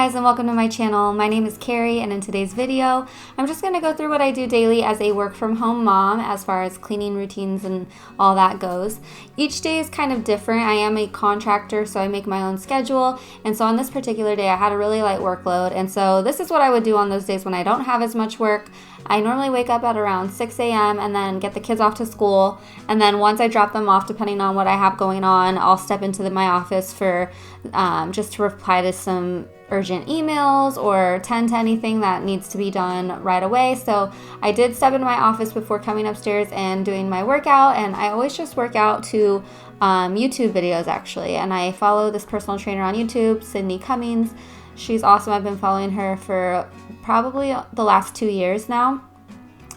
guys, and welcome to my channel. My name is Carrie, and in today's video I'm just going to go through what I do daily as a work from home mom as far as cleaning routines and all that goes. Each day is kind of different. I am a contractor, so I make my own schedule, and so on this particular day I had a really light workload, and so this is what I would do on those days when I don't have as much work. I normally wake up at around 6 a.m. and then get the kids off to school, and then once I drop them off, depending on what I have going on, I'll step into my office for just to reply to some urgent emails or tend to anything that needs to be done right away. So I did step into my office before coming upstairs and doing my workout, and I always just work out to YouTube videos actually, and I follow this personal trainer on YouTube, Sydney Cummings. She's awesome. I've been following her for probably the last 2 years now.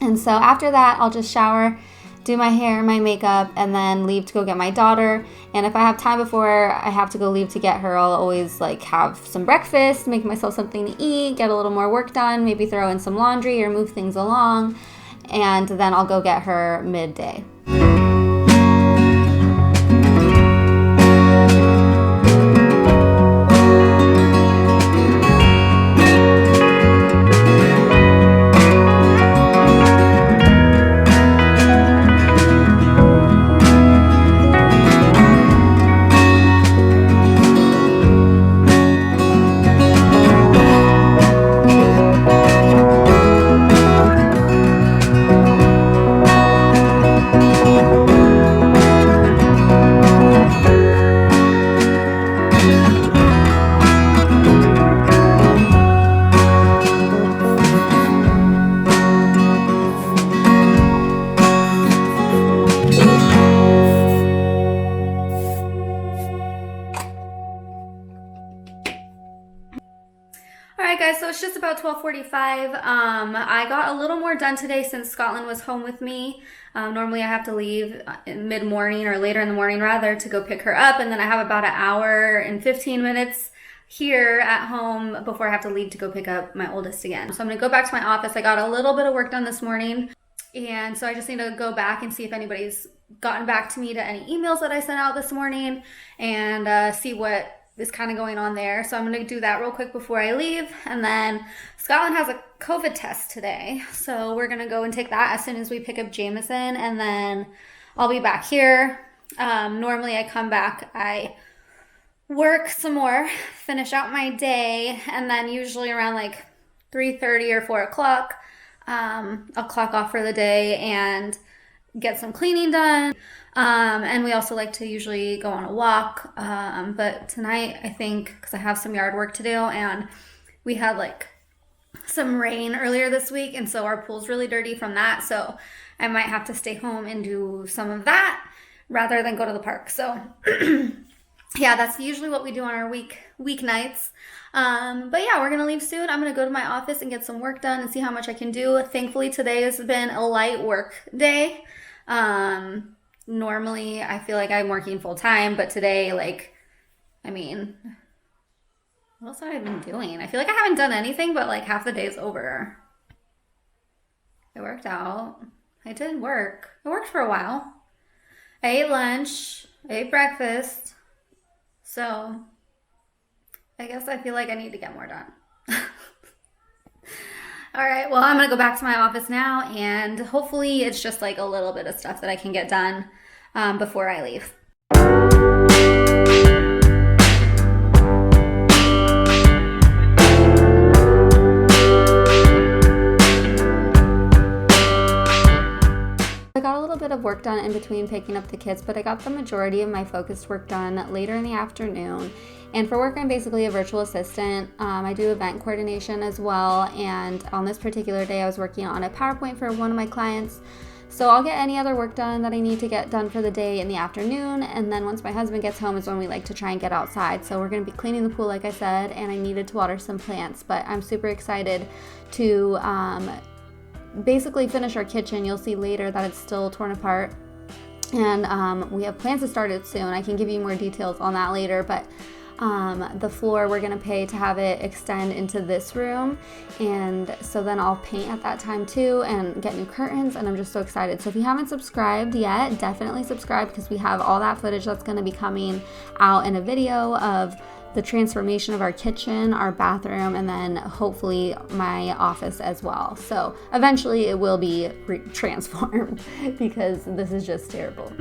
And so after that, I'll just shower, do my hair, my makeup, and then leave to go get my daughter. And if I have time before I have to go leave to get her, I'll always have some breakfast, make myself something to eat, get a little more work done, maybe throw in some laundry or move things along, and then I'll go get her midday. Alright guys, so it's just about 12:45. I got a little more done today since Scotland was home with me. Normally I have to leave mid-morning or later in the morning rather to go pick her up, and then I have about an hour and 15 minutes here at home before I have to leave to go pick up my oldest again. So I'm going to go back to my office. I got a little bit of work done this morning, and so I just need to go back and see if anybody's gotten back to me to any emails that I sent out this morning and see what is kind of going on there. So I'm going to do that real quick before I leave. And then Scotland has a COVID test today, so we're going to go and take that as soon as we pick up Jameson, and then I'll be back here. Normally I come back, I work some more, finish out my day, and then usually around 3:30 or 4 o'clock, I'll clock off for the day and get some cleaning done. And we also like to usually go on a walk. But tonight, I think, because I have some yard work to do, and we had some rain earlier this week, and so our pool's really dirty from that. So I might have to stay home and do some of that rather than go to the park. So yeah, that's usually what we do on our weeknights. But yeah, we're going to leave soon. I'm going to go to my office and get some work done and see how much I can do. Thankfully, today has been a light work day. Normally I feel like I'm working full time, but today, what else have I been doing? I feel like I haven't done anything, but half the day's over. I worked out. I did work. I worked for a while. I ate lunch. I ate breakfast. So I guess I feel like I need to get more done. All right, well, I'm going to go back to my office now, and hopefully it's just a little bit of stuff that I can get done before I leave. I got a little bit of work done in between picking up the kids, but I got the majority of my focused work done later in the afternoon. And for work, I'm basically a virtual assistant. I do event coordination as well, and on this particular day I was working on a PowerPoint for one of my clients. So I'll get any other work done that I need to get done for the day in the afternoon, and then once my husband gets home is when we like to try and get outside. So we're going to be cleaning the pool, like I said, and I needed to water some plants, but I'm super excited to basically finish our kitchen. You'll see later that it's still torn apart, and we have plans to start it soon. I can give you more details on that later, but the floor we're gonna pay to have it extend into this room, and so then I'll paint at that time too and get new curtains, and I'm just so excited. So if you haven't subscribed yet, definitely subscribe, because we have all that footage that's going to be coming out in a video of the transformation of our kitchen, our bathroom, and then hopefully my office as well. So eventually it will be transformed because this is just terrible.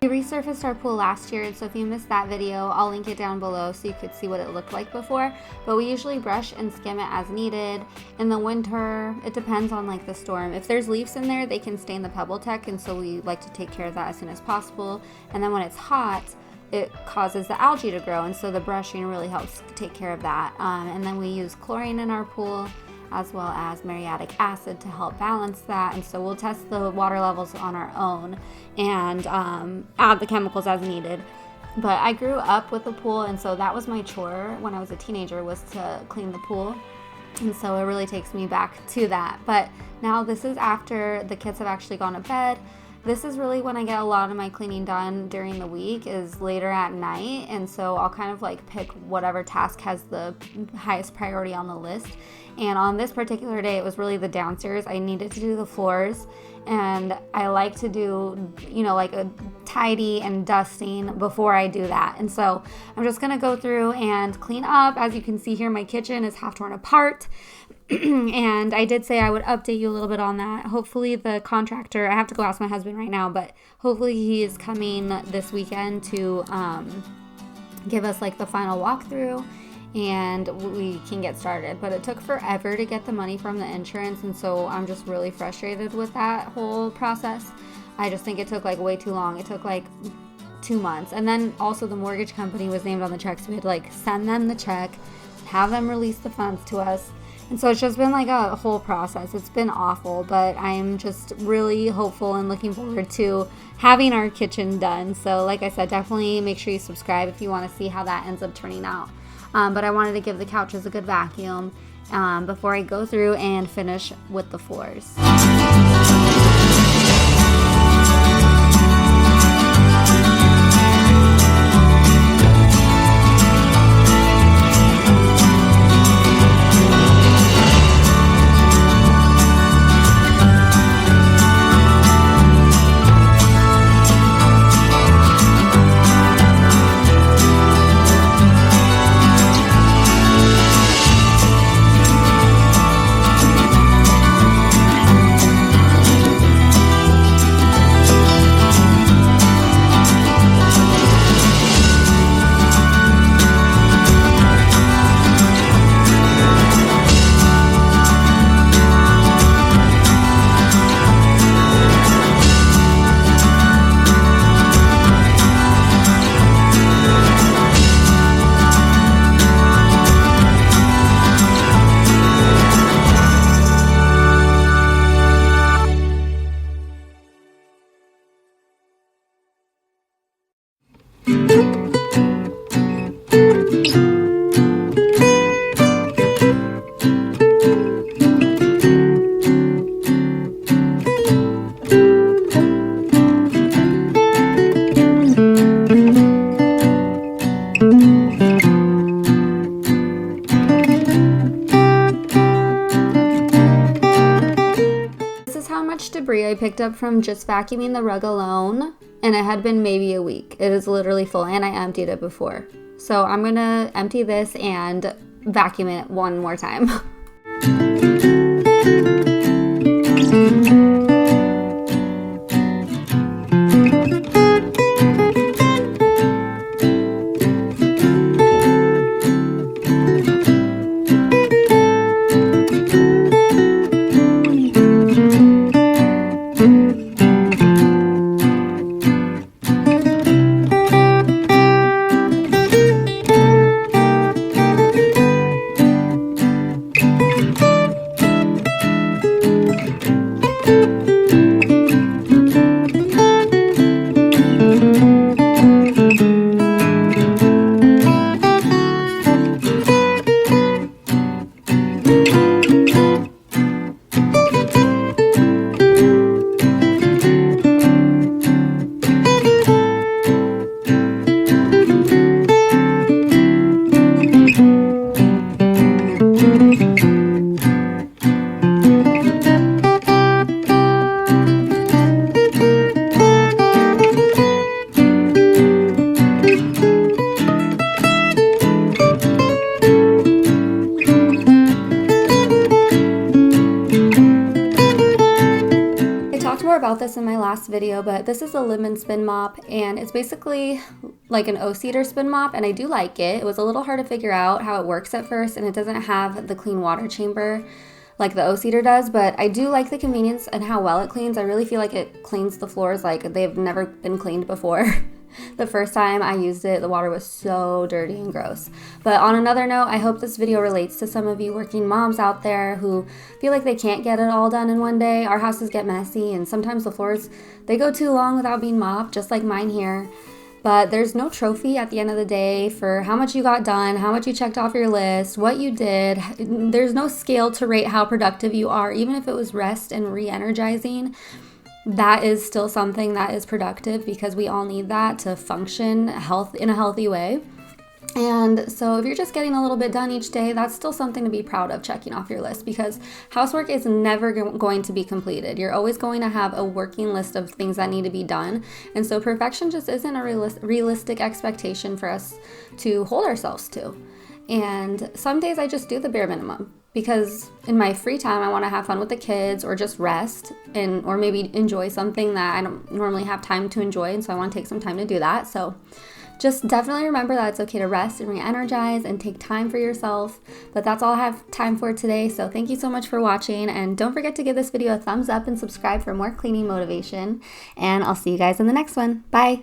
Resurfaced our pool last year, so if you missed that video, I'll link it down below so you could see what it looked like before. But we usually brush and skim it as needed. In the winter, it depends on like the storm. If there's leaves in there, they can stain the pebble tech, and so we like to take care of that as soon as possible. And then when it's hot, it causes the algae to grow, and so the brushing really helps take care of that. And then we use chlorine in our pool, as well as muriatic acid to help balance that. And so we'll test the water levels on our own and add the chemicals as needed. But I grew up with a pool, and so that was my chore when I was a teenager, was to clean the pool. And so it really takes me back to that. But now this is after the kids have actually gone to bed. This is really when I get a lot of my cleaning done during the week, is later at night. And so I'll kind of like pick whatever task has the highest priority on the list. And on this particular day, it was really the downstairs. I needed to do the floors, and I like to do, you know, like a tidy and dusting before I do that. And so I'm just gonna go through and clean up. As you can see here, my kitchen is half torn apart. And I did say I would update you a little bit on that. Hopefully the contractor, I have to go ask my husband right now, but hopefully he is coming this weekend to give us like the final walkthrough, and we can get started. But it took forever to get the money from the insurance, and so I'm just really frustrated with that whole process. I just think it took like way too long. It took like 2 months. And then also the mortgage company was named on the check, so we had to like send them the check, have them release the funds to us. And so it's just been like a whole process. It's been awful, but I'm just really hopeful and looking forward to having our kitchen done. So like I said, definitely make sure you subscribe if you want to see how that ends up turning out. But I wanted to give the couches a good vacuum before I go through and finish with the floors. This is how much debris I picked up from just vacuuming the rug alone, and it had been maybe a week. It is literally full, and I emptied it before. So I'm gonna empty this and vacuum it one more time. More about this in my last video, but this is a lemon spin mop, and it's basically like an O-seater spin mop, and I do like it. It was a little hard to figure out how it works at first, and it doesn't have the clean water chamber like the O-seater does, but I do like the convenience and how well it cleans. I really feel like it cleans the floors like they've never been cleaned before. The first time I used it, the water was so dirty and gross. But on another note, I hope this video relates to some of you working moms out there who feel like they can't get it all done in one day. Our houses get messy, and sometimes the floors, they go too long without being mopped, just like mine here. But there's no trophy at the end of the day for how much you got done, how much you checked off your list, what you did. There's no scale to rate how productive you are, even if it was rest and re-energizing. That is still something that is productive, because we all need that to function in a healthy way. And so if you're just getting a little bit done each day, that's still something to be proud of, checking off your list, because housework is never going to be completed. You're always going to have a working list of things that need to be done. And so perfection just isn't a realistic expectation for us to hold ourselves to. And some days I just do the bare minimum, because in my free time I want to have fun with the kids, or just rest, or maybe enjoy something that I don't normally have time to enjoy, and so I want to take some time to do that. So just definitely remember that it's okay to rest and re-energize and take time for yourself. But that's all I have time for today, so thank you so much for watching, and don't forget to give this video a thumbs up and subscribe for more cleaning motivation, and I'll see you guys in the next one. Bye!